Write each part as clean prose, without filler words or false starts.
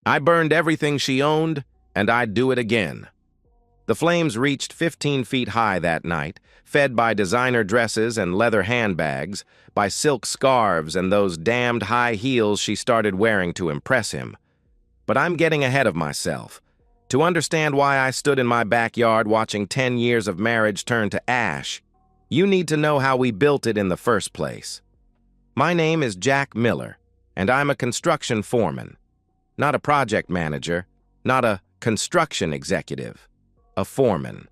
I burned everything she owned, and I'd do it again. The flames reached 15 feet high that night, fed by designer dresses and leather handbags, by silk scarves and those damned high heels she started wearing to impress him. But I'm getting ahead of myself. To understand why I stood in my backyard watching 10 years of marriage turn to ash, you need to know how we built it in the first place. My name is Jack Miller, and I'm a construction foreman. Not a project manager, not a construction executive, a foreman.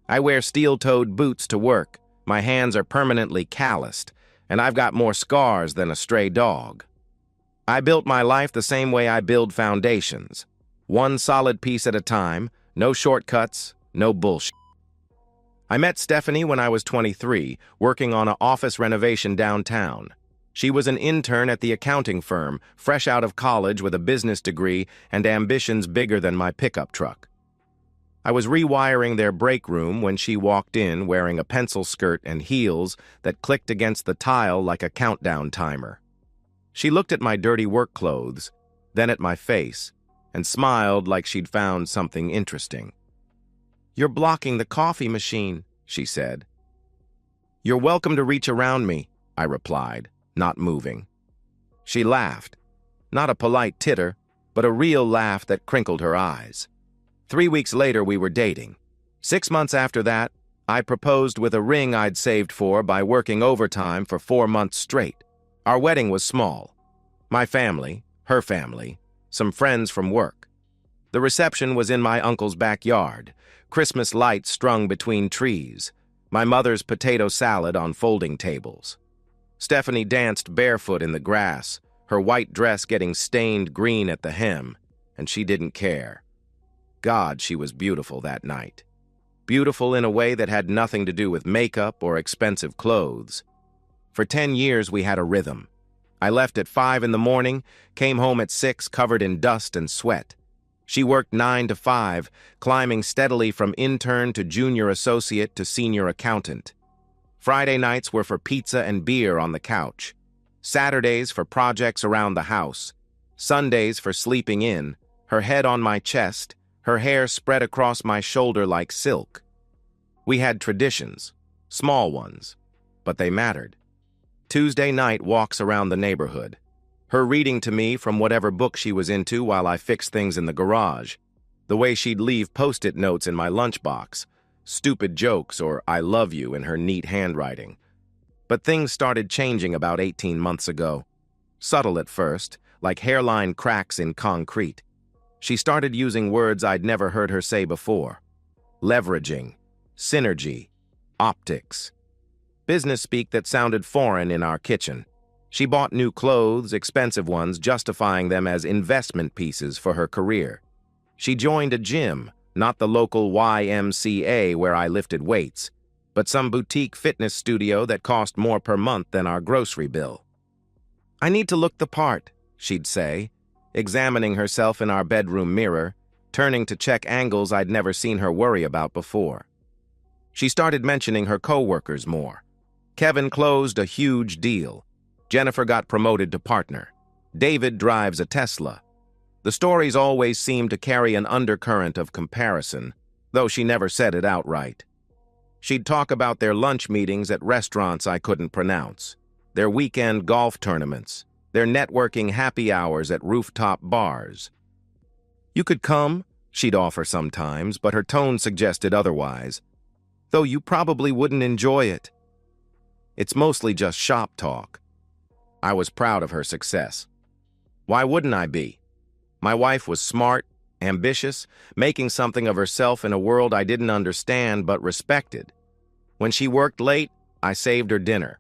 I wear steel-toed boots to work, my hands are permanently calloused, and I've got more scars than a stray dog. I built my life the same way I build foundations. One solid piece at a time, no shortcuts, no bullshit. I met Stephanie when I was 23, working on an office renovation downtown. She was an intern at the accounting firm, fresh out of college with a business degree and ambitions bigger than my pickup truck. I was rewiring their break room when she walked in wearing a pencil skirt and heels that clicked against the tile like a countdown timer. She looked at my dirty work clothes, then at my face, and smiled like she'd found something interesting. "You're blocking the coffee machine," she said. "You're welcome to reach around me," I replied, not moving. She laughed, not a polite titter, but a real laugh that crinkled her eyes. 3 weeks later, we were dating. 6 months after that, I proposed with a ring I'd saved for by working overtime for 4 months straight. Our wedding was small. My family, her family, some friends from work. The reception was in my uncle's backyard, Christmas lights strung between trees, my mother's potato salad on folding tables. Stephanie danced barefoot in the grass, her white dress getting stained green at the hem, and she didn't care. God, she was beautiful that night. Beautiful in a way that had nothing to do with makeup or expensive clothes. For 10 years, we had a rhythm. I left at 5 in the morning, came home at 6 covered in dust and sweat. She worked 9 to 5, climbing steadily from intern to junior associate to senior accountant. Friday nights were for pizza and beer on the couch. Saturdays for projects around the house. Sundays for sleeping in, her head on my chest, her hair spread across my shoulder like silk. We had traditions, small ones, but they mattered. Tuesday night walks around the neighborhood. Her reading to me from whatever book she was into while I fixed things in the garage. The way she'd leave post-it notes in my lunchbox. Stupid jokes or "I love you" in her neat handwriting. But things started changing about 18 months ago. Subtle at first, like hairline cracks in concrete. She started using words I'd never heard her say before. Leveraging, synergy, optics. Business speak that sounded foreign in our kitchen. She bought new clothes, expensive ones, justifying them as investment pieces for her career. She joined a gym, not the local YMCA where I lifted weights, but some boutique fitness studio that cost more per month than our grocery bill. "I need to look the part," she'd say, examining herself in our bedroom mirror, turning to check angles I'd never seen her worry about before. She started mentioning her coworkers more. Kevin closed a huge deal. Jennifer got promoted to partner. David drives a Tesla. The stories always seemed to carry an undercurrent of comparison, though she never said it outright. She'd talk about their lunch meetings at restaurants I couldn't pronounce, their weekend golf tournaments, their networking happy hours at rooftop bars. "You could come," she'd offer sometimes, but her tone suggested otherwise. "Though you probably wouldn't enjoy it." It's mostly just shop talk. I was proud of her success. Why wouldn't I be? My wife was smart, ambitious, making something of herself in a world I didn't understand but respected. When she worked late, I saved her dinner.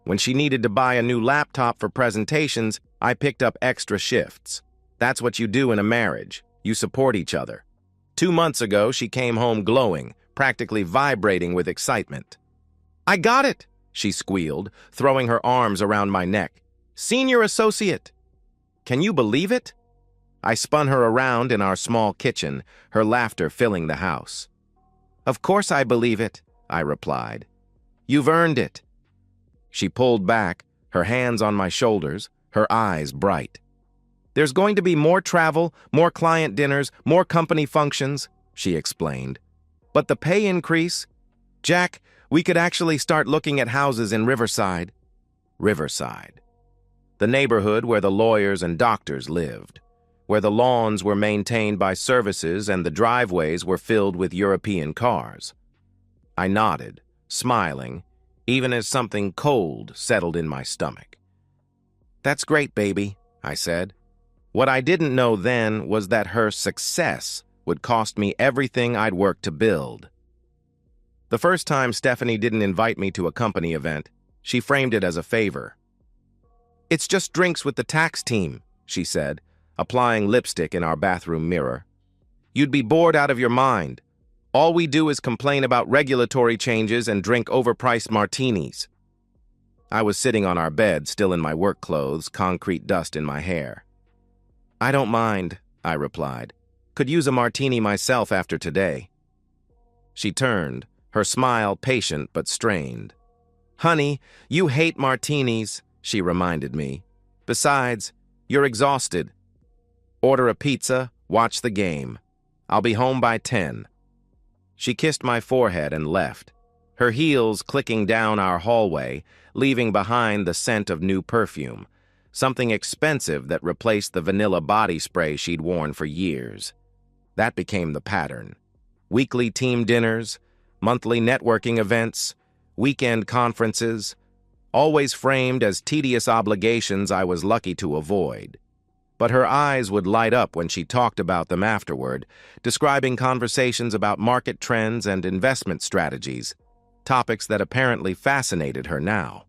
When she needed to buy a new laptop for presentations, I picked up extra shifts. That's what you do in a marriage. You support each other. 2 months ago, she came home glowing, practically vibrating with excitement. "I got it," she squealed, throwing her arms around my neck. "Senior associate." Can you believe it? I spun her around in our small kitchen, her laughter filling the house. "Of course I believe it," I replied. "You've earned it." She pulled back, her hands on my shoulders, her eyes bright. There's going to be more travel, more client dinners, more company functions, she explained. But the pay increase? Jack, we could actually start looking at houses in Riverside. Riverside. The neighborhood where the lawyers and doctors lived, where the lawns were maintained by services and the driveways were filled with European cars. I nodded, smiling, even as something cold settled in my stomach. That's great, baby, I said. What I didn't know then was that her success would cost me everything I'd worked to build. The first time Stephanie didn't invite me to a company event, she framed it as a favor. It's just drinks with the tax team, she said, applying lipstick in our bathroom mirror. You'd be bored out of your mind. All we do is complain about regulatory changes and drink overpriced martinis. I was sitting on our bed, still in my work clothes, concrete dust in my hair. I don't mind, I replied. Could use a martini myself after today. She turned, her smile patient but strained. Honey, you hate martinis, she reminded me. Besides, you're exhausted. Order a pizza, watch the game. I'll be home by 10. She kissed my forehead and left, her heels clicking down our hallway, leaving behind the scent of new perfume, something expensive that replaced the vanilla body spray she'd worn for years. That became the pattern. Weekly team dinners, monthly networking events, weekend conferences, always framed as tedious obligations I was lucky to avoid. But her eyes would light up when she talked about them afterward, describing conversations about market trends and investment strategies, topics that apparently fascinated her now.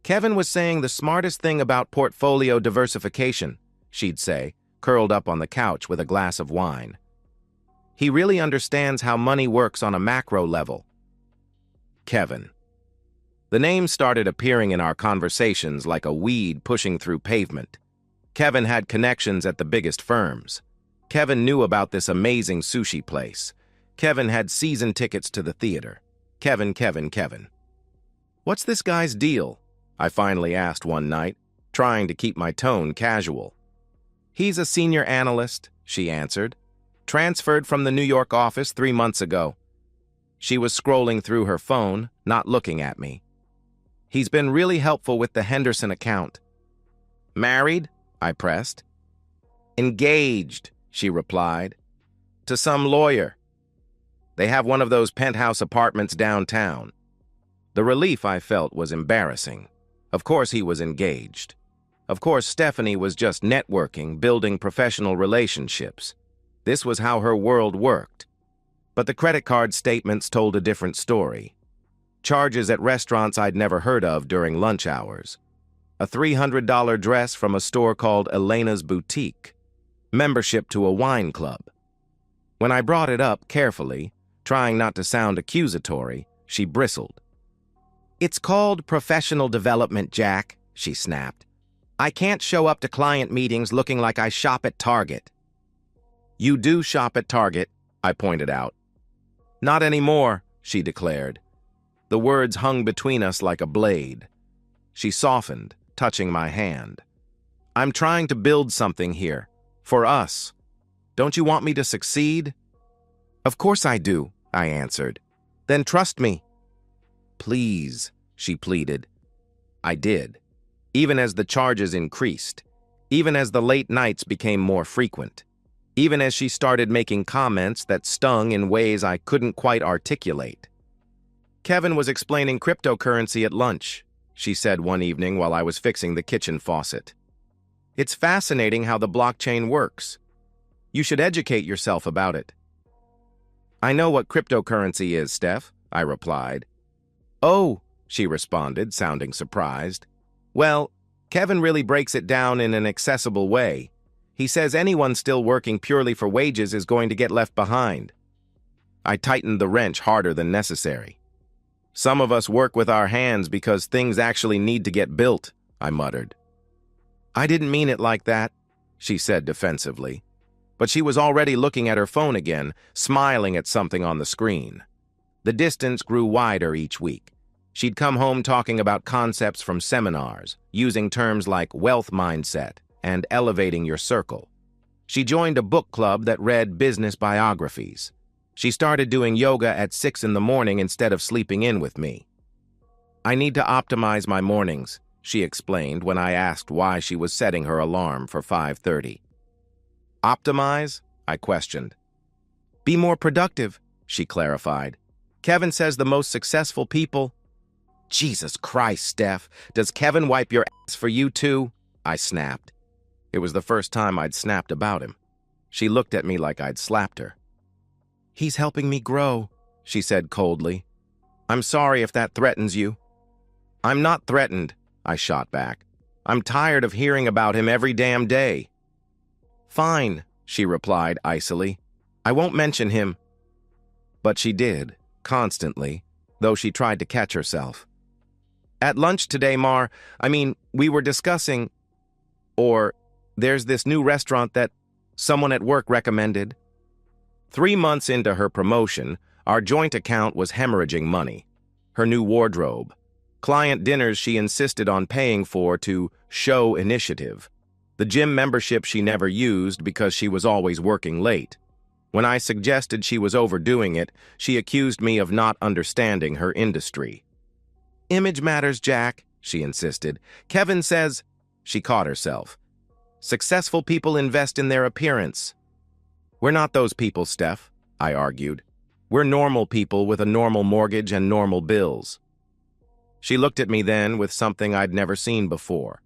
Kevin was saying the smartest thing about portfolio diversification, she'd say, curled up on the couch with a glass of wine. He really understands how money works on a macro level. Kevin. The name started appearing in our conversations like a weed pushing through pavement. Kevin had connections at the biggest firms. Kevin knew about this amazing sushi place. Kevin had season tickets to the theater. Kevin. What's this guy's deal? I finally asked one night, trying to keep my tone casual. He's a senior analyst, she answered. Transferred from the New York office 3 months ago. She was scrolling through her phone, not looking at me. He's been really helpful with the Henderson account. Married? I pressed. Engaged, she replied. To some lawyer. They have one of those penthouse apartments downtown. The relief I felt was embarrassing. Of course he was engaged. Of course Stephanie was just networking, building professional relationships. This was how her world worked. But the credit card statements told a different story. Charges at restaurants I'd never heard of during lunch hours. A $300 dress from a store called Elena's Boutique. Membership to a wine club. When I brought it up carefully, trying not to sound accusatory, she bristled. It's called professional development, Jack, she snapped. I can't show up to client meetings looking like I shop at Target. You do shop at Target, I pointed out. Not anymore, she declared. The words hung between us like a blade. She softened, touching my hand. I'm trying to build something here, for us. Don't you want me to succeed? Of course I do, I answered. Then trust me. Please, she pleaded. I did, even as the charges increased, even as the late nights became more frequent, even as she started making comments that stung in ways I couldn't quite articulate. Kevin was explaining cryptocurrency at lunch, she said one evening while I was fixing the kitchen faucet. It's fascinating how the blockchain works. You should educate yourself about it. I know what cryptocurrency is, Steph, I replied. Oh, she responded, sounding surprised. Well, Kevin really breaks it down in an accessible way. He says anyone still working purely for wages is going to get left behind. I tightened the wrench harder than necessary. Some of us work with our hands because things actually need to get built, I muttered. I didn't mean it like that, she said defensively. But she was already looking at her phone again, smiling at something on the screen. The distance grew wider each week. She'd come home talking about concepts from seminars, using terms like wealth mindset, and elevating your circle. She joined a book club that read business biographies. She started doing yoga at 6 in the morning instead of sleeping in with me. I need to optimize my mornings, she explained when I asked why she was setting her alarm for 5:30. Optimize? I questioned. Be more productive, she clarified. Kevin says the most successful people... Jesus Christ, Steph, does Kevin wipe your ass for you too? I snapped. It was the first time I'd snapped about him. She looked at me like I'd slapped her. He's helping me grow, she said coldly. I'm sorry if that threatens you. I'm not threatened, I shot back. I'm tired of hearing about him every damn day. Fine, she replied icily. I won't mention him. But she did, constantly, though she tried to catch herself. At lunch today, we were discussing... there's this new restaurant that someone at work recommended. 3 months into her promotion, our joint account was hemorrhaging money. Her new wardrobe. Client dinners she insisted on paying for to show initiative. The gym membership she never used because she was always working late. When I suggested she was overdoing it, she accused me of not understanding her industry. Image matters, Jack, she insisted. Kevin says... She caught herself. Successful people invest in their appearance. We're not those people, Steph, I argued. We're normal people with a normal mortgage and normal bills. She looked at me then with something I'd never seen before.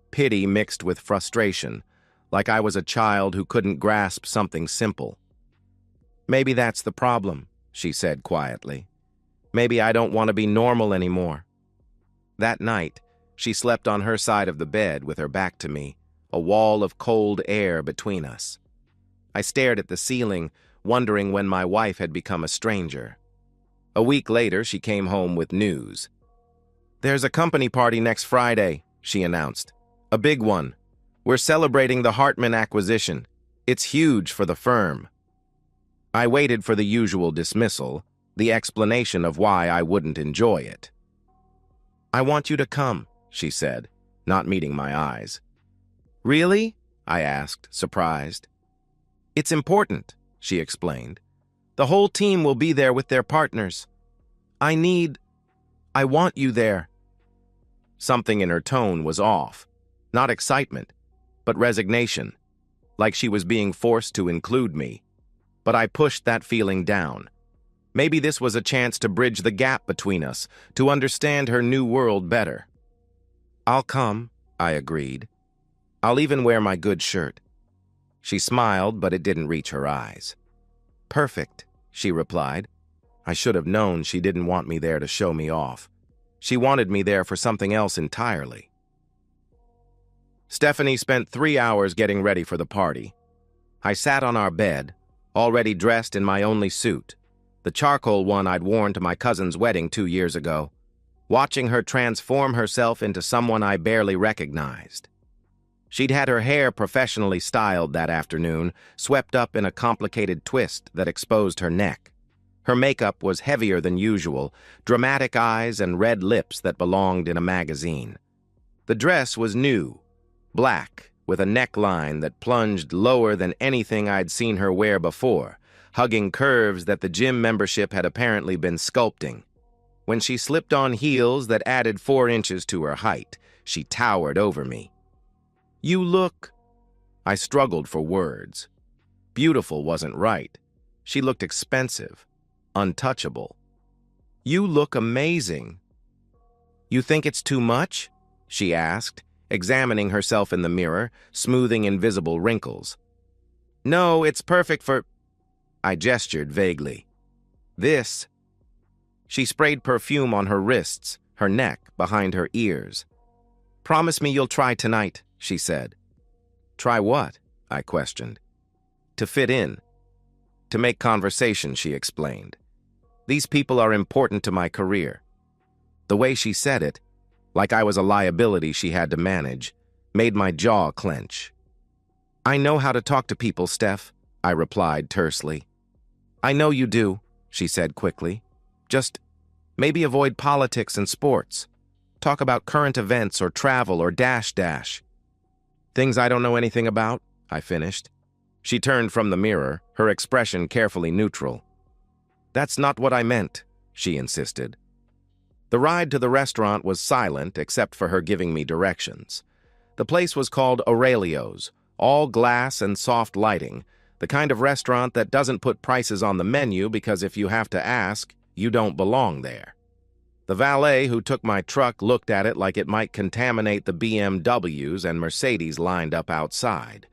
Pity mixed with frustration, like I was a child who couldn't grasp something simple. Maybe that's the problem, she said quietly. Maybe I don't want to be normal anymore. That night, she slept on her side of the bed with her back to me, a wall of cold air between us. I stared at the ceiling, wondering when my wife had become a stranger. A week later, she came home with news. There's a company party next Friday, she announced. A big one. We're celebrating the Hartman acquisition. It's huge for the firm. I waited for the usual dismissal, the explanation of why I wouldn't enjoy it. I want you to come, she said, not meeting my eyes. Really? I asked, surprised. It's important, she explained. The whole team will be there with their partners. I want you there. Something in her tone was off. Not excitement, but resignation, like she was being forced to include me. But I pushed that feeling down. Maybe this was a chance to bridge the gap between us, to understand her new world better. I'll come, I agreed. I'll even wear my good shirt. She smiled, but it didn't reach her eyes. Perfect, she replied. I should have known she didn't want me there to show me off. She wanted me there for something else entirely. Stephanie spent 3 hours getting ready for the party. I sat on our bed, already dressed in my only suit, the charcoal one I'd worn to my cousin's wedding 2 years ago, watching her transform herself into someone I barely recognized. She'd had her hair professionally styled that afternoon, swept up in a complicated twist that exposed her neck. Her makeup was heavier than usual, dramatic eyes and red lips that belonged in a magazine. The dress was new, black, with a neckline that plunged lower than anything I'd seen her wear before, hugging curves that the gym membership had apparently been sculpting. When she slipped on heels that added 4 inches to her height, she towered over me. You look... I struggled for words. Beautiful wasn't right. She looked expensive, untouchable. You look amazing. You think it's too much? She asked, examining herself in the mirror, smoothing invisible wrinkles. No, it's perfect for... I gestured vaguely. This... She sprayed perfume on her wrists, her neck, behind her ears. Promise me you'll try tonight, she said. Try what? I questioned. To fit in. To make conversation, she explained. These people are important to my career. The way she said it, like I was a liability she had to manage, made my jaw clench. I know how to talk to people, Steph, I replied tersely. I know you do, she said quickly. Just maybe avoid politics and sports. Talk about current events or travel or dash. Things I don't know anything about, I finished. She turned from the mirror, her expression carefully neutral. That's not what I meant, she insisted. The ride to the restaurant was silent except for her giving me directions. The place was called Aurelio's, all glass and soft lighting, the kind of restaurant that doesn't put prices on the menu because if you have to ask, you don't belong there. The valet who took my truck looked at it like it might contaminate the BMWs and Mercedes lined up outside.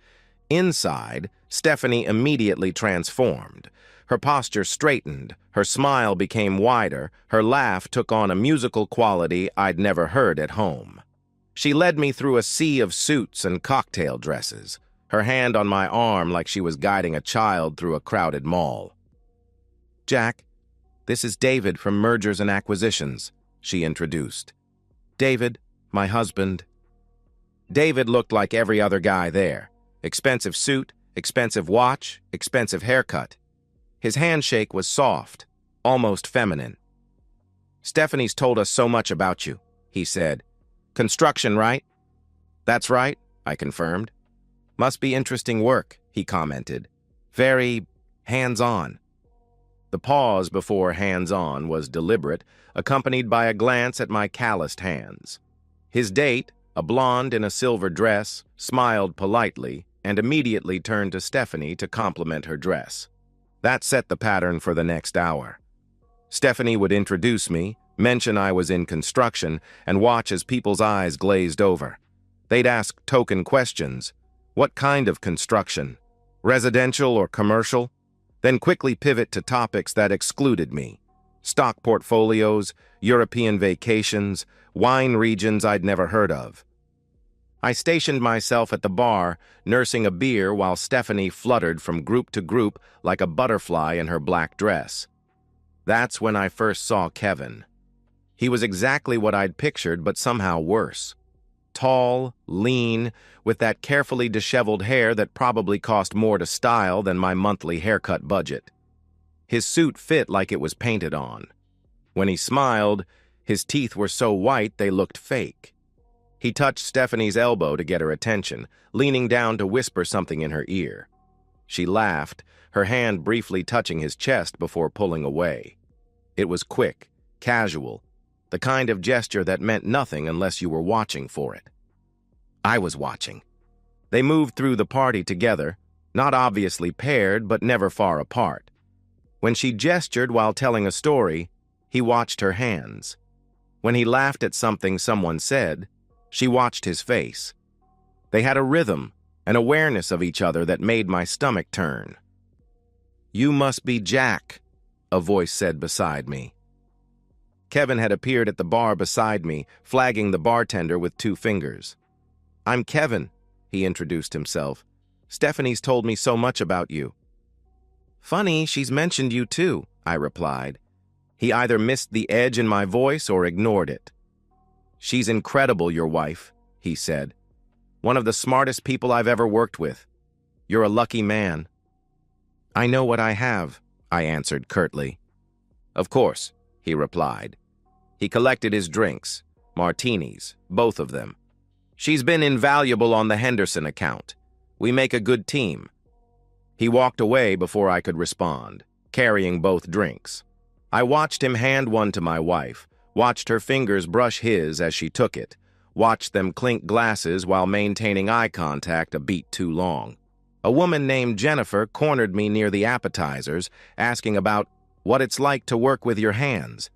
Inside, Stephanie immediately transformed. Her posture straightened, her smile became wider, her laugh took on a musical quality I'd never heard at home. She led me through a sea of suits and cocktail dresses, her hand on my arm like she was guiding a child through a crowded mall. "Jack, this is David from Mergers and Acquisitions," she introduced. "David, my husband." David looked like every other guy there. Expensive suit, expensive watch, expensive haircut. His handshake was soft, almost feminine. "Stephanie's told us so much about you," he said. "Construction, right?" "That's right," I confirmed. "Must be interesting work," he commented. "Very hands-on." The pause before hands-on was deliberate, accompanied by a glance at my calloused hands. His date, a blonde in a silver dress, smiled politely and immediately turned to Stephanie to compliment her dress. That set the pattern for the next hour. Stephanie would introduce me, mention I was in construction, and watch as people's eyes glazed over. They'd ask token questions. What kind of construction? Residential or commercial? Then quickly pivot to topics that excluded me. Stock portfolios, European vacations, wine regions I'd never heard of. I stationed myself at the bar, nursing a beer while Stephanie fluttered from group to group like a butterfly in her black dress. That's when I first saw Kevin. He was exactly what I'd pictured, but somehow worse. Tall, lean, with that carefully disheveled hair that probably cost more to style than my monthly haircut budget. His suit fit like it was painted on. When he smiled, his teeth were so white they looked fake. He touched Stephanie's elbow to get her attention, leaning down to whisper something in her ear. She laughed, her hand briefly touching his chest before pulling away. It was quick, casual, the kind of gesture that meant nothing unless you were watching for it. I was watching. They moved through the party together, not obviously paired, but never far apart. When she gestured while telling a story, he watched her hands. When he laughed at something someone said, she watched his face. They had a rhythm, an awareness of each other that made my stomach turn. "You must be Jack," a voice said beside me. Kevin had appeared at the bar beside me, flagging the bartender with 2 fingers. "I'm Kevin," he introduced himself. "Stephanie's told me so much about you." "Funny, she's mentioned you too," I replied. He either missed the edge in my voice or ignored it. "She's incredible, your wife," he said. "One of the smartest people I've ever worked with. You're a lucky man." "I know what I have," I answered curtly. "Of course," he replied. He collected his drinks, martinis, both of them. "She's been invaluable on the Henderson account. We make a good team." He walked away before I could respond, carrying both drinks. I watched him hand one to my wife, watched her fingers brush his as she took it, watched them clink glasses while maintaining eye contact a beat too long. A woman named Jennifer cornered me near the appetizers, asking about what it's like to work with your hands.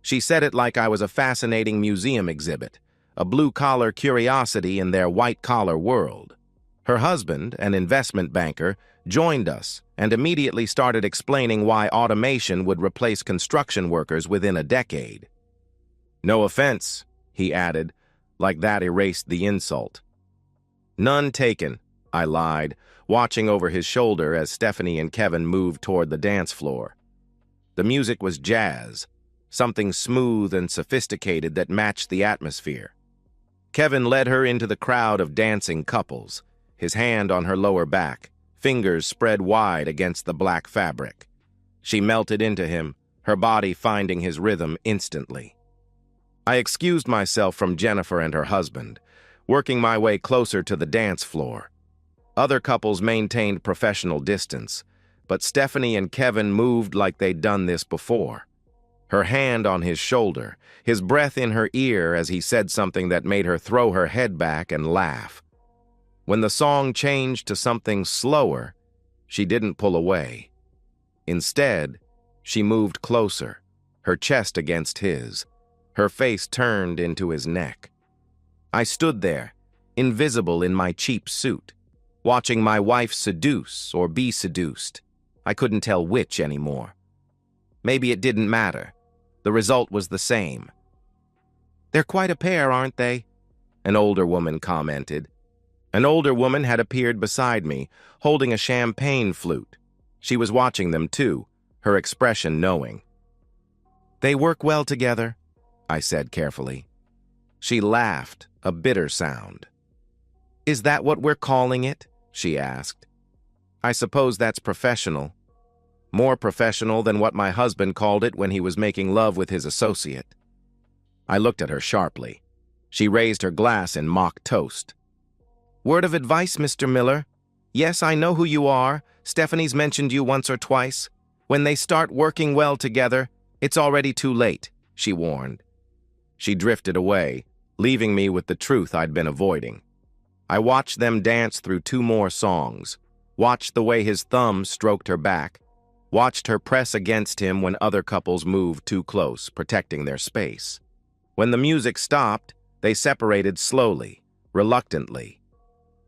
She said it like I was a fascinating museum exhibit, a blue-collar curiosity in their white-collar world. Her husband, an investment banker, joined us and immediately started explaining why automation would replace construction workers within a decade. "No offense," he added, like that erased the insult. "None taken," I lied, watching over his shoulder as Stephanie and Kevin moved toward the dance floor. The music was jazz, something smooth and sophisticated that matched the atmosphere. Kevin led her into the crowd of dancing couples, his hand on her lower back, fingers spread wide against the black fabric. She melted into him, her body finding his rhythm instantly. I excused myself from Jennifer and her husband. working my way closer to the dance floor. Other couples maintained professional distance, but Stephanie and Kevin moved like they'd done this before. Her hand on his shoulder, his breath in her ear as he said something that made her throw her head back and laugh. When the song changed to something slower, she didn't pull away. Instead, she moved closer, her chest against his, her face turned into his neck. I stood there, invisible in my cheap suit, watching my wife seduce or be seduced. I couldn't tell which anymore. Maybe it didn't matter. The result was the same. "They're quite a pair, aren't they?" an older woman commented. An older woman had appeared beside me, holding a champagne flute. She was watching them too, her expression knowing. "They work well together," I said carefully. She laughed, a bitter sound. "Is that what we're calling it?" she asked. "I suppose that's professional. More professional than what my husband called it when he was making love with his associate." I looked at her sharply. She raised her glass in mock toast. "Word of advice, Mr. Miller. Yes, I know who you are. Stephanie's mentioned you once or twice. When they start working well together, it's already too late," she warned. She drifted away, leaving me with the truth I'd been avoiding. I watched them dance through 2 more songs, watched the way his thumb stroked her back, watched her press against him when other couples moved too close, protecting their space. When the music stopped, they separated slowly, reluctantly.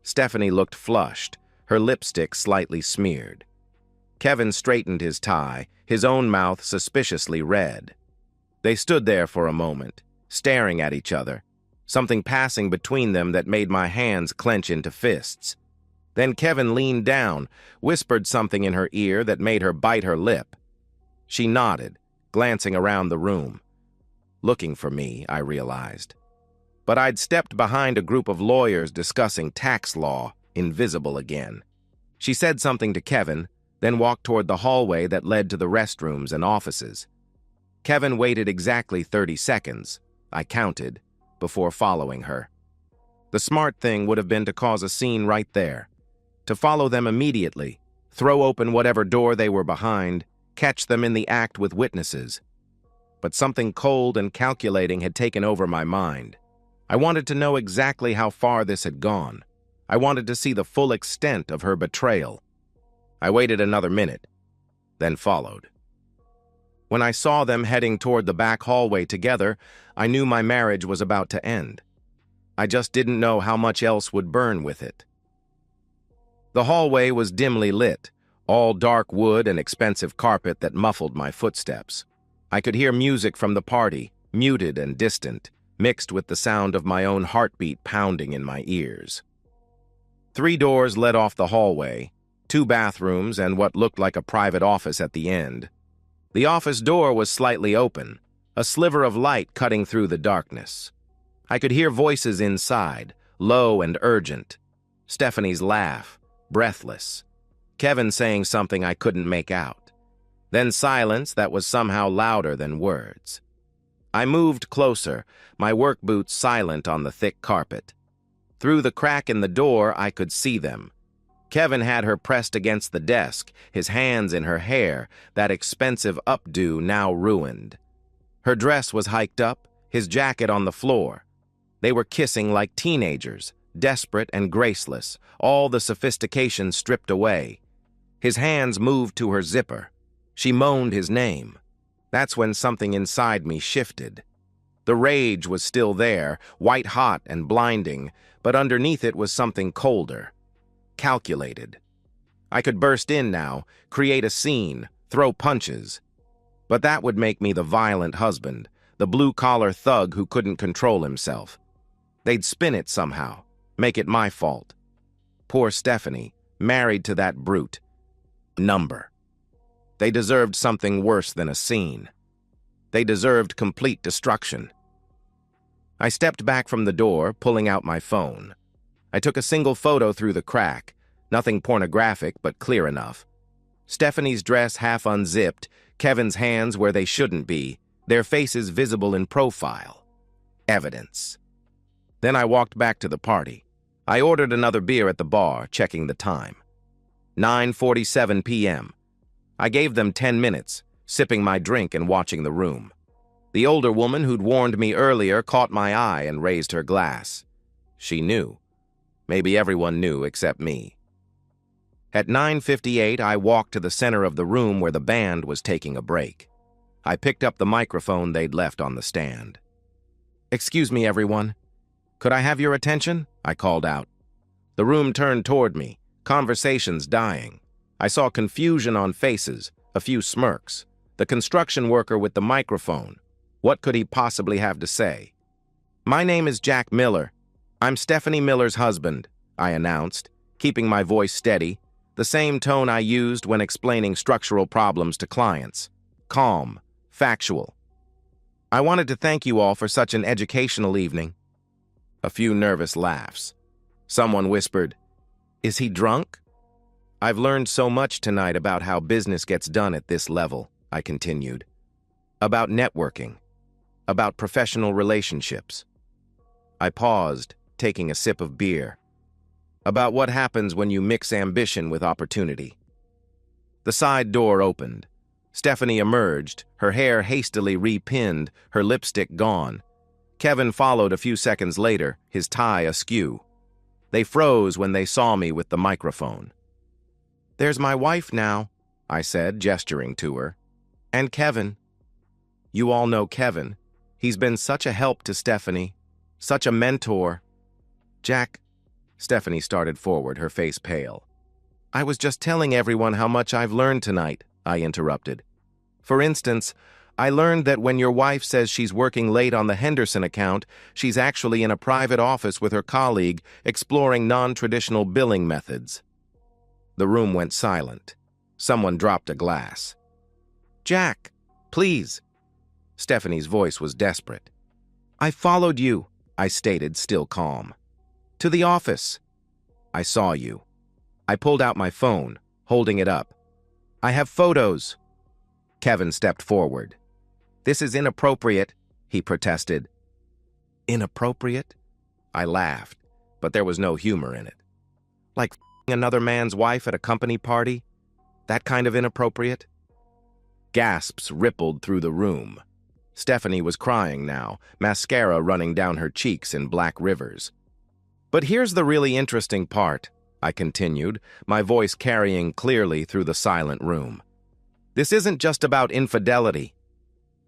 Stephanie looked flushed, her lipstick slightly smeared. Kevin straightened his tie, his own mouth suspiciously red. They stood there for a moment, staring at each other, something passing between them that made my hands clench into fists. Then Kevin leaned down, whispered something in her ear that made her bite her lip. She nodded, glancing around the room. Looking for me, I realized. But I'd stepped behind a group of lawyers discussing tax law, invisible again. She said something to Kevin, then walked toward the hallway that led to the restrooms and offices. Kevin waited exactly 30 seconds, I counted, before following her. The smart thing would have been to cause a scene right there, to follow them immediately, throw open whatever door they were behind, catch them in the act with witnesses. But something cold and calculating had taken over my mind. I wanted to know exactly how far this had gone. I wanted to see the full extent of her betrayal. I waited another minute, then followed. When I saw them heading toward the back hallway together, I knew my marriage was about to end. I just didn't know how much else would burn with it. The hallway was dimly lit, all dark wood and expensive carpet that muffled my footsteps. I could hear music from the party, muted and distant, mixed with the sound of my own heartbeat pounding in my ears. 3 doors led off the hallway, 2 bathrooms and what looked like a private office at the end. The office door was slightly open, a sliver of light cutting through the darkness. I could hear voices inside, low and urgent. Stephanie's laugh, breathless. Kevin saying something I couldn't make out. Then silence that was somehow louder than words. I moved closer, my work boots silent on the thick carpet. Through the crack in the door, I could see them. Kevin had her pressed against the desk, his hands in her hair, that expensive updo now ruined. Her dress was hiked up, his jacket on the floor. They were kissing like teenagers, desperate and graceless, all the sophistication stripped away. His hands moved to her zipper. She moaned his name. That's when something inside me shifted. The rage was still there, white-hot and blinding, but underneath it was something colder, calculated. I could burst in now, create a scene, throw punches. But that would make me the violent husband, the blue-collar thug who couldn't control himself. They'd spin it somehow, make it my fault. Poor Stephanie, married to that brute. Number. They deserved something worse than a scene. They deserved complete destruction. I stepped back from the door, pulling out my phone. I took a single photo through the crack, nothing pornographic but clear enough. Stephanie's dress half unzipped, Kevin's hands where they shouldn't be, their faces visible in profile. Evidence. Then I walked back to the party. I ordered another beer at the bar, checking the time. 9:47 p.m. I gave them 10 minutes, sipping my drink and watching the room. The older woman who'd warned me earlier caught my eye and raised her glass. She knew. Maybe everyone knew except me. At 9:58, I walked to the center of the room where the band was taking a break. I picked up the microphone they'd left on the stand. "Excuse me, everyone. Could I have your attention?" I called out. The room turned toward me, conversations dying. I saw confusion on faces, a few smirks. The construction worker with the microphone. What could he possibly have to say? "My name is Jack Miller. I'm Stephanie Miller's husband," I announced, keeping my voice steady, the same tone I used when explaining structural problems to clients. Calm, factual. "I wanted to thank you all for such an educational evening." A few nervous laughs. Someone whispered, "Is he drunk?" "I've learned so much tonight about how business gets done at this level," I continued. "About networking. About professional relationships." I paused, taking a sip of beer. "About what happens when you mix ambition with opportunity." The side door opened. Stephanie emerged, her hair hastily repinned, her lipstick gone. Kevin followed a few seconds later, his tie askew. They froze when they saw me with the microphone. "There's my wife now," I said, gesturing to her. "And Kevin. You all know Kevin. He's been such a help to Stephanie, such a mentor." "Jack," Stephanie started forward, her face pale. "I was just telling everyone how much I've learned tonight," I interrupted. "For instance, I learned that when your wife says she's working late on the Henderson account, she's actually in a private office with her colleague exploring non-traditional billing methods." The room went silent. Someone dropped a glass. "Jack, please." Stephanie's voice was desperate. "I followed you," I stated, still calm. "To the office." "I saw you." I pulled out my phone, holding it up. "I have photos." Kevin stepped forward. "This is inappropriate," he protested. "Inappropriate?" I laughed, but there was no humor in it. "Like f***ing another man's wife at a company party? That kind of inappropriate?" Gasps rippled through the room. Stephanie was crying now, mascara running down her cheeks in black rivers. "But here's the really interesting part," I continued, my voice carrying clearly through the silent room. "This isn't just about infidelity.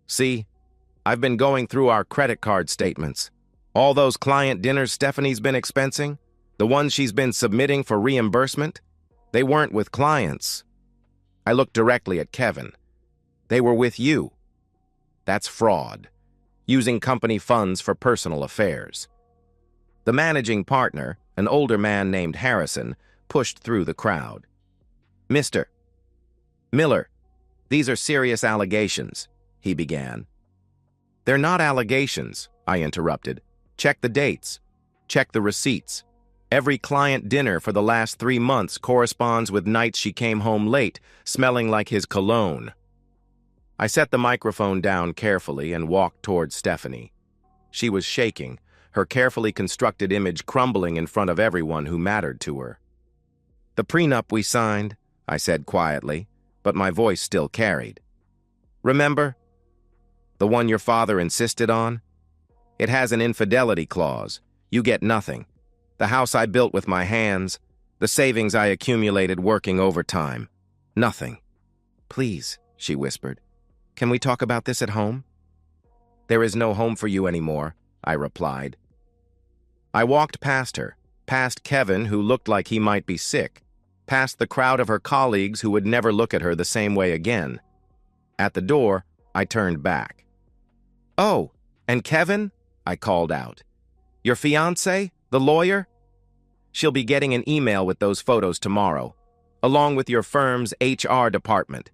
See, I've been going through our credit card statements. All those client dinners Stephanie's been expensing, the ones she's been submitting for reimbursement, they weren't with clients." I looked directly at Kevin. "They were with you. That's fraud, using company funds for personal affairs." The managing partner, an older man named Harrison, pushed through the crowd. "Mr. Miller, these are serious allegations," he began. "They're not allegations," I interrupted. "Check the dates. Check the receipts. Every client dinner for the last 3 months corresponds with nights she came home late, smelling like his cologne." I set the microphone down carefully and walked towards Stephanie. She was shaking, her carefully constructed image crumbling in front of everyone who mattered to her. "The prenup we signed," I said quietly, but my voice still carried. "Remember? The one your father insisted on? It has an infidelity clause. You get nothing. The house I built with my hands, the savings I accumulated working overtime. Nothing." "Please," she whispered. "Can we talk about this at home?" "There is no home for you anymore," I replied. I walked past her, past Kevin, who looked like he might be sick, past the crowd of her colleagues who would never look at her the same way again. At the door, I turned back. "Oh, and Kevin?" I called out. "Your fiancé, the lawyer? She'll be getting an email with those photos tomorrow, along with your firm's HR department."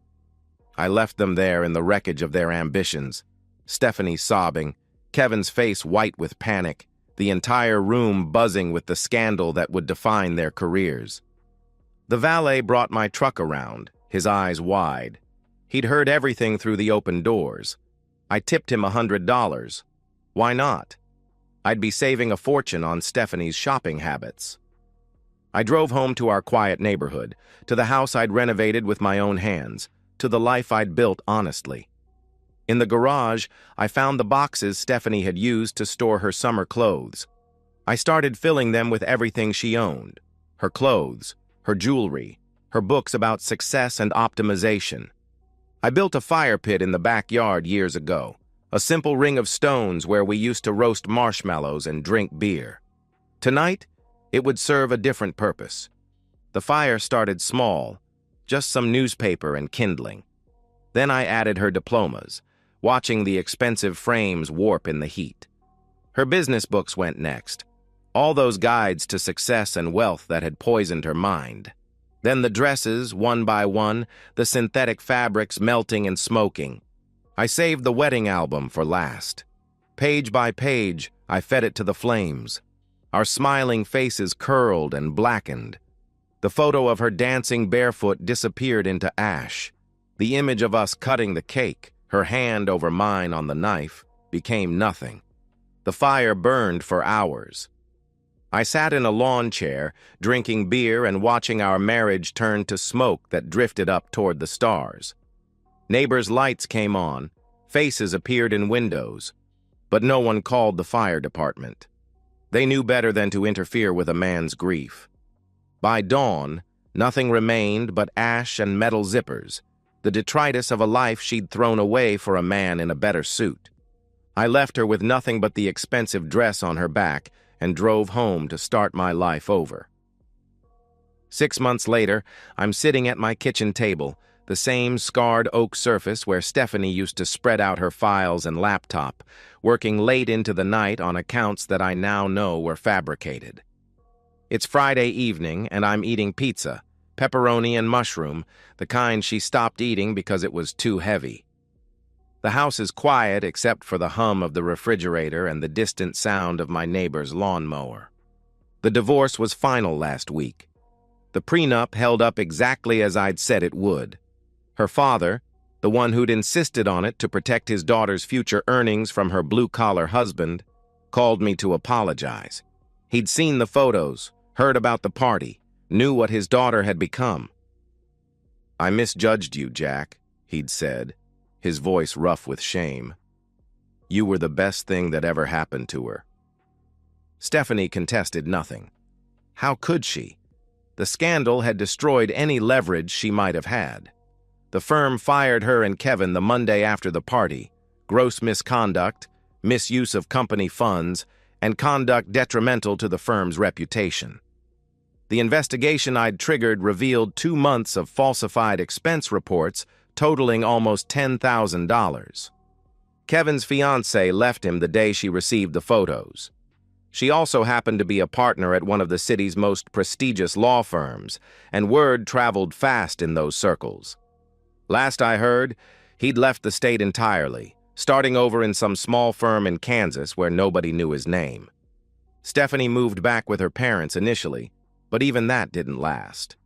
I left them there in the wreckage of their ambitions, Stephanie sobbing, Kevin's face white with panic, the entire room buzzing with the scandal that would define their careers. The valet brought my truck around, his eyes wide. He'd heard everything through the open doors. I tipped him $100. Why not? I'd be saving a fortune on Stephanie's shopping habits. I drove home to our quiet neighborhood, to the house I'd renovated with my own hands, to the life I'd built honestly. In the garage, I found the boxes Stephanie had used to store her summer clothes. I started filling them with everything she owned: her clothes, her jewelry, her books about success and optimization. I built a fire pit in the backyard years ago, a simple ring of stones where we used to roast marshmallows and drink beer. Tonight, it would serve a different purpose. The fire started small, just some newspaper and kindling. Then I added her diplomas, watching the expensive frames warp in the heat. Her business books went next, all those guides to success and wealth that had poisoned her mind. Then the dresses, one by one, the synthetic fabrics melting and smoking. I saved the wedding album for last. Page by page, I fed it to the flames. Our smiling faces curled and blackened. The photo of her dancing barefoot disappeared into ash. The image of us cutting the cake, her hand over mine on the knife, became nothing. The fire burned for hours. I sat in a lawn chair, drinking beer and watching our marriage turn to smoke that drifted up toward the stars. Neighbors' lights came on, faces appeared in windows, but no one called the fire department. They knew better than to interfere with a man's grief. By dawn, nothing remained but ash and metal zippers, the detritus of a life she'd thrown away for a man in a better suit. I left her with nothing but the expensive dress on her back and drove home to start my life over. 6 months later, I'm sitting at my kitchen table, the same scarred oak surface where Stephanie used to spread out her files and laptop, working late into the night on accounts that I now know were fabricated. It's Friday evening, and I'm eating pizza, pepperoni and mushroom, the kind she stopped eating because it was too heavy. The house is quiet except for the hum of the refrigerator and the distant sound of my neighbor's lawnmower. The divorce was final last week. The prenup held up exactly as I'd said it would. Her father, the one who'd insisted on it to protect his daughter's future earnings from her blue-collar husband, called me to apologize. He'd seen the photos, heard about the party, knew what his daughter had become. "I misjudged you, Jack," he'd said, his voice rough with shame. "You were the best thing that ever happened to her." Stephanie contested nothing. How could she? The scandal had destroyed any leverage she might have had. The firm fired her and Kevin the Monday after the party. Gross misconduct, misuse of company funds, and conduct detrimental to the firm's reputation. The investigation I'd triggered revealed 2 months of falsified expense reports totaling almost $10,000. Kevin's fiancée left him the day she received the photos. She also happened to be a partner at one of the city's most prestigious law firms, and word traveled fast in those circles. Last I heard, he'd left the state entirely, starting over in some small firm in Kansas where nobody knew his name. Stephanie moved back with her parents initially, but even that didn't last.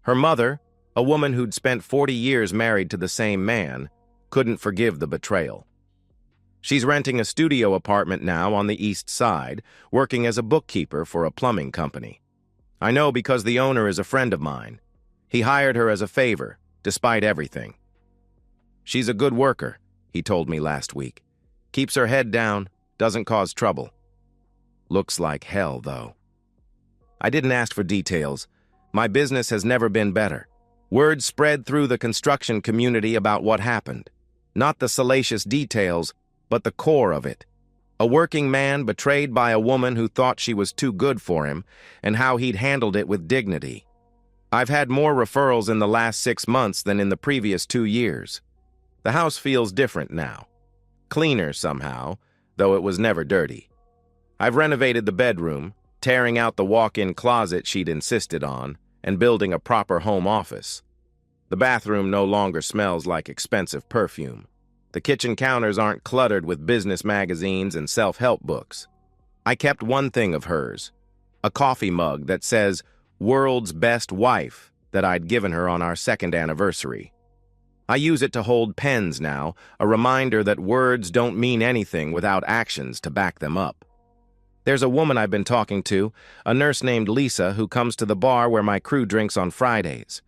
Her mother, a woman who'd spent 40 years married to the same man, couldn't forgive the betrayal. She's renting a studio apartment now on the East Side, working as a bookkeeper for a plumbing company. I know because the owner is a friend of mine. He hired her as a favor, despite everything. "She's a good worker," he told me last week. "Keeps her head down, doesn't cause trouble." Looks like hell, though. I didn't ask for details. My business has never been better. Word spread through the construction community about what happened. Not the salacious details, but the core of it. A working man betrayed by a woman who thought she was too good for him, and how he'd handled it with dignity. I've had more referrals in the last 6 months than in the previous 2 years. The house feels different now. Cleaner somehow, though it was never dirty. I've renovated the bedroom, tearing out the walk-in closet she'd insisted on, and building a proper home office. The bathroom no longer smells like expensive perfume. The kitchen counters aren't cluttered with business magazines and self-help books. I kept one thing of hers, a coffee mug that says, "World's Best Wife," that I'd given her on our 2nd anniversary. I use it to hold pens now, a reminder that words don't mean anything without actions to back them up. There's a woman I've been talking to, a nurse named Lisa, who comes to the bar where my crew drinks on Fridays.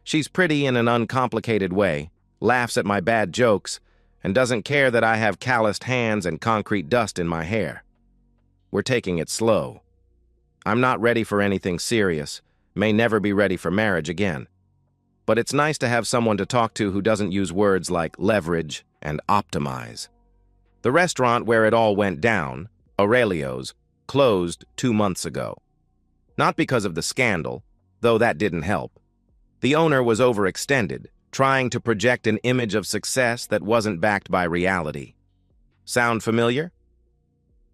She's pretty in an uncomplicated way, laughs at my bad jokes, and doesn't care that I have calloused hands and concrete dust in my hair. We're taking it slow. I'm not ready for anything serious, may never be ready for marriage again. But it's nice to have someone to talk to who doesn't use words like leverage and optimize. The restaurant where it all went down, Aurelio's, closed 2 months ago. Not because of the scandal, though that didn't help. The owner was overextended, trying to project an image of success that wasn't backed by reality. Sound familiar?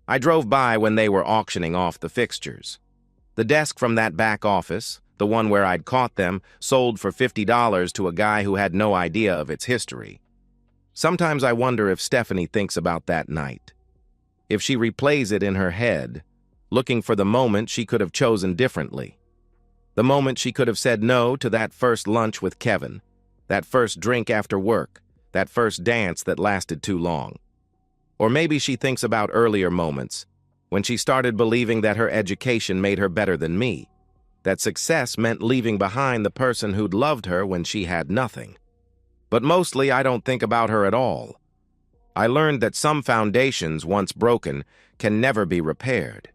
I drove by when they were auctioning off the fixtures. The desk from that back office, the one where I'd caught them, sold for $50 to a guy who had no idea of its history. Sometimes I wonder if Stephanie thinks about that night. If she replays it in her head, looking for the moment she could have chosen differently. The moment she could have said no to that first lunch with Kevin, that first drink after work, that first dance that lasted too long. Or maybe she thinks about earlier moments, when she started believing that her education made her better than me, that success meant leaving behind the person who'd loved her when she had nothing. But mostly I don't think about her at all. I learned that some foundations, once broken, can never be repaired.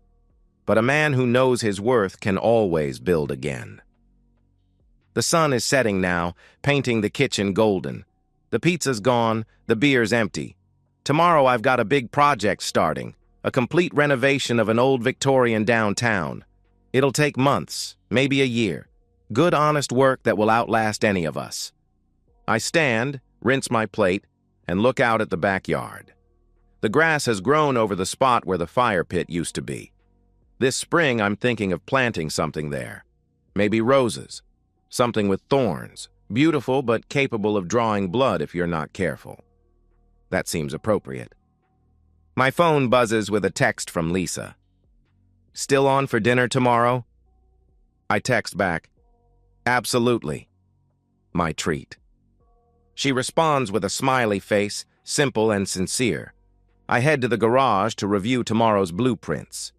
But a man who knows his worth can always build again. The sun is setting now, painting the kitchen golden. The pizza's gone, the beer's empty. Tomorrow I've got a big project starting, a complete renovation of an old Victorian downtown. It'll take months, maybe a year. Good, honest work that will outlast any of us. I stand, rinse my plate, and look out at the backyard. The grass has grown over the spot where the fire pit used to be. This spring I'm thinking of planting something there. Maybe roses. Something with thorns, beautiful but capable of drawing blood if you're not careful. That seems appropriate. My phone buzzes with a text from Lisa. Still on for dinner tomorrow? I text back, absolutely. My treat. She responds with a smiley face, simple and sincere. I head to the garage to review tomorrow's blueprints.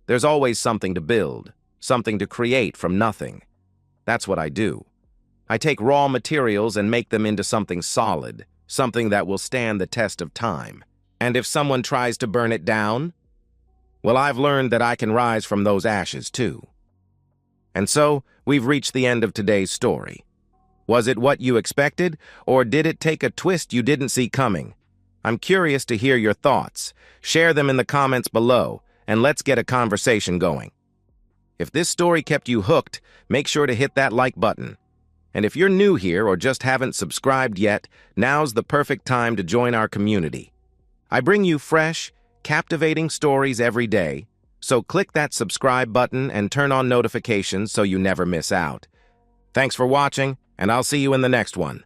There's always something to build, something to create from nothing. That's what I do. I take raw materials and make them into something solid, something that will stand the test of time. And if someone tries to burn it down, well, I've learned that I can rise from those ashes too. And so, we've reached the end of today's story. Was it what you expected, or did it take a twist you didn't see coming? I'm curious to hear your thoughts. Share them in the comments below, and let's get a conversation going. If this story kept you hooked, make sure to hit that like button. And if you're new here or just haven't subscribed yet, now's the perfect time to join our community. I bring you fresh, captivating stories every day, so click that subscribe button and turn on notifications so you never miss out. Thanks for watching, and I'll see you in the next one.